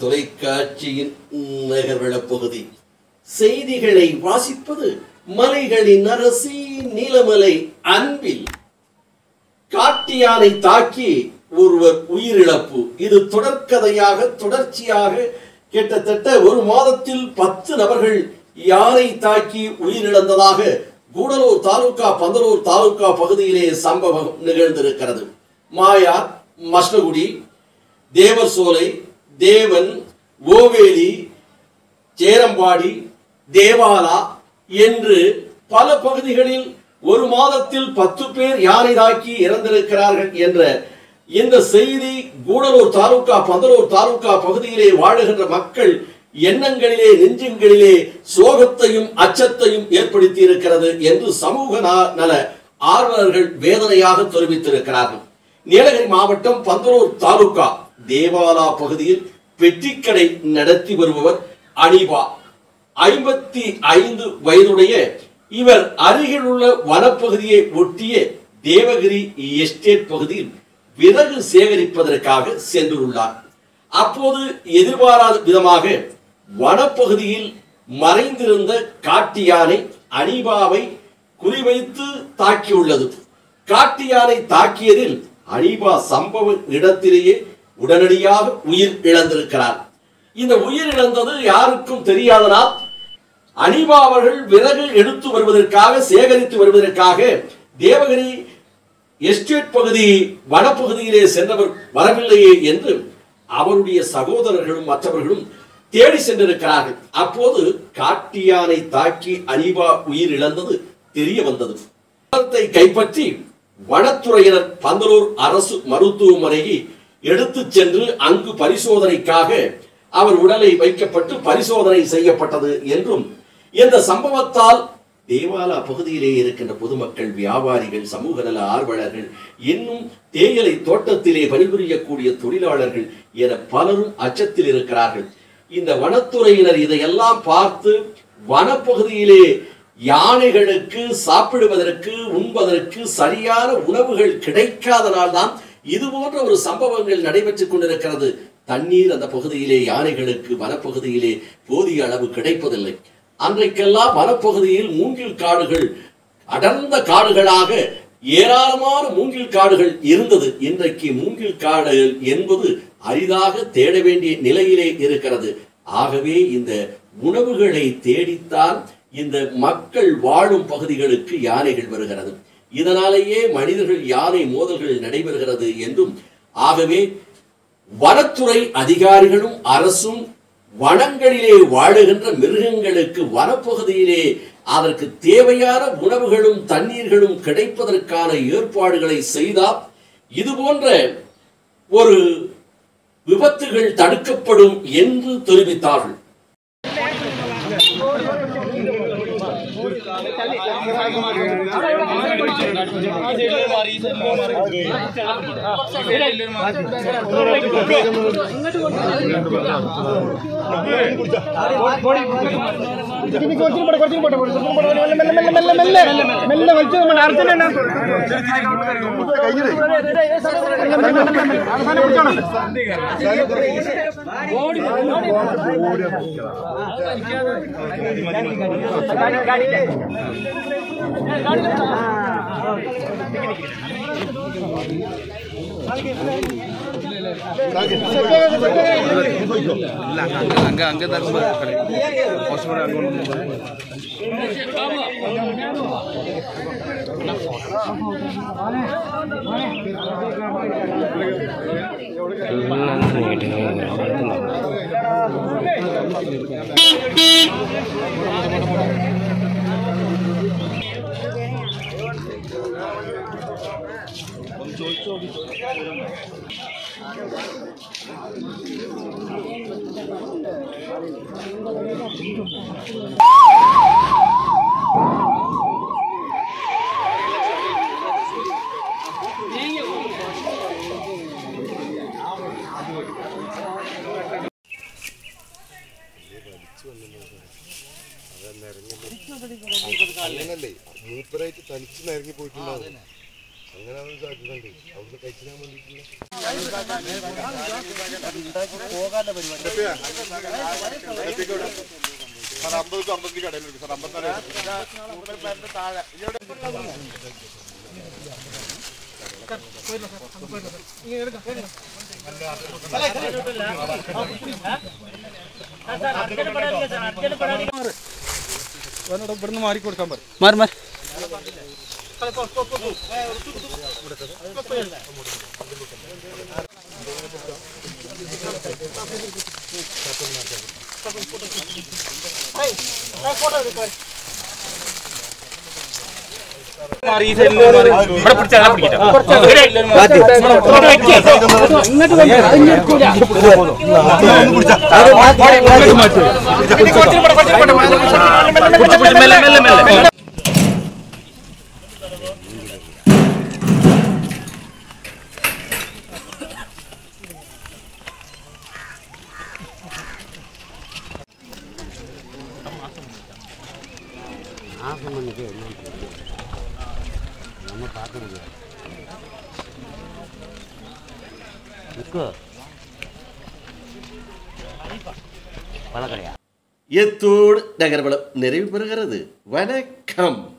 தொலைக்காட்சியின் நகர்வள பகுதி செய்திகளை வாசிப்பது மலைகளின் அரசி நீலமலை அன்பில். காட்டு யானை தாக்கி ஒருவர் உயிரிழப்பு. இது தொடர்ச்சியாக கிட்டத்தட்ட ஒரு மாதத்தில் 10 நபர்கள் யானை தாக்கி உயிரிழந்ததாக கூடலூர் தாலுகா பந்தலூர் தாலுகா பகுதியிலே சம்பவம் நிகழ்ந்திருக்கிறது. மாயார், மஷ்ணகுடி, தேவசோலை, தேவன், ஓவேலி, சேரம்பாடி, தேவாலா என்று பல பகுதிகளில் ஒரு மாதத்தில் 10 பேர் யானை தாக்கி இறந்திருக்கிறார்கள் என்ற இந்த செய்தி கூடலூர் தாலுகா பந்தலூர் தாலுகா பகுதியிலே வாழுகின்ற மக்கள் எண்ணங்களிலே நெஞ்சங்களிலே சோகத்தையும் அச்சத்தையும் ஏற்படுத்தி இருக்கிறது என்று சமூக நல ஆர்வலர்கள் வேதனையாக தெரிவித்திருக்கிறார்கள். நீலகிரி மாவட்டம் பந்தலூர் தாலுகா தேவாலா பகுதியில் பெட்டிக்கடை நடத்தி வருபவர் அனிபா, 55 வயதுடைய இவர் அருகில் உள்ள வனப்பகுதியை ஒட்டிய தேவகிரி எஸ்டேட் பகுதியில் விறகு சேகரிப்பதற்காக சென்றுள்ளார். அப்போது எதிர்பாராத விதமாக வனப்பகுதியில் மறைந்திருந்த காட்டு யானை அனிபாவை குறிவைத்து தாக்கியுள்ளது. காட்டு யானை தாக்கியதில் அனிபா சம்பவ இடத்திலேயே உடனடியாக உயிர் இழந்திருக்கிறார். இந்த உயிர் இழந்தது யாருக்கும் தெரியாதனால் அனிபா அவர்கள் விறகு எடுத்து வருவதற்காக சேகரித்து வருவதற்காக தேவகிரி எஸ்டேட் பகுதி வனப்பகுதியிலே சென்றவர் வரவில்லையே என்று அவருடைய சகோதரர்களும் மற்றவர்களும் தேடி சென்றிருக்கிறார்கள். அப்போது காட்டு யானை தாக்கி அனிபா உயிர் இழந்தது தெரிய வந்தது. கைப்பற்றி வனத்துறையினர் பந்தலூர் அரசு மருத்துவமனையை எடுத்து சென்று அங்கு பரிசோதனைக்காக அவர் உடலை வைக்கப்பட்டு பரிசோதனை செய்யப்பட்டது என்றும், இந்த சம்பவத்தால் தேவாலா பகுதியிலே இருக்கின்ற பொதுமக்கள், வியாபாரிகள், சமூக நல ஆர்வலர்கள், இன்னும் தேயிலை தோட்டத்திலே பணிபுரியக்கூடிய தொழிலாளர்கள் என பலரும் அச்சத்தில் இருக்கிறார்கள். இந்த வனத்துறையினர் இதையெல்லாம் பார்த்து வனப்பகுதியிலே யானைகளுக்கு சாப்பிடுவதற்கு உண்பதற்கு சரியான உணவுகள் கிடைக்காதனால்தான் இது போன்ற ஒரு சம்பவங்கள் நடைபெற்றுக் கொண்டிருக்கிறது. தண்ணீர் அந்த பகுதியிலே யானைகளுக்கு வனப்பகுதியிலே போதிய அளவு கிடைப்பதில்லை. அன்றைக்கெல்லாம் வனப்பகுதியில் மூங்கில் காடுகள் அடர்ந்த காடுகளாக ஏராளமான மூங்கில் காடுகள் இருந்தது. இன்றைக்கு மூங்கில் காடுகள் என்பது அரிதாக தேட வேண்டிய நிலையிலே இருக்கிறது. ஆகவே இந்த உணவுகளை தேடித்தான் இந்த மக்கள் வாழும் பகுதிகளுக்கு யானைகள் வருகிறது. இதனாலேயே மனிதர்கள் யானை மோதல்கள் நடைபெறுகிறது என்றும், ஆகவே வனத்துறை அதிகாரிகளும் அரசும் வனங்களிலே வாழுகின்ற மிருகங்களுக்கு வனப்பகுதியிலே அதற்கு தேவையான உணவுகளும் தண்ணீர்களும் கிடைப்பதற்கான ஏற்பாடுகளை செய்தால் இது போன்ற ஒரு விபத்துகள் தடுக்கப்படும் என்று தெரிவித்தார்கள். അങ്ങനല്ലേ മൂപ്പരായിട്ട് തനിച്ച് നിരങ്ങി പോയിട്ടുണ്ടാവും. ഇവിടുന്ന് മാറി കൊടുക്കാൻ പറയും. எத்தோடு நகர்வலம் நிறைவு பெறுகிறது. வணக்கம்.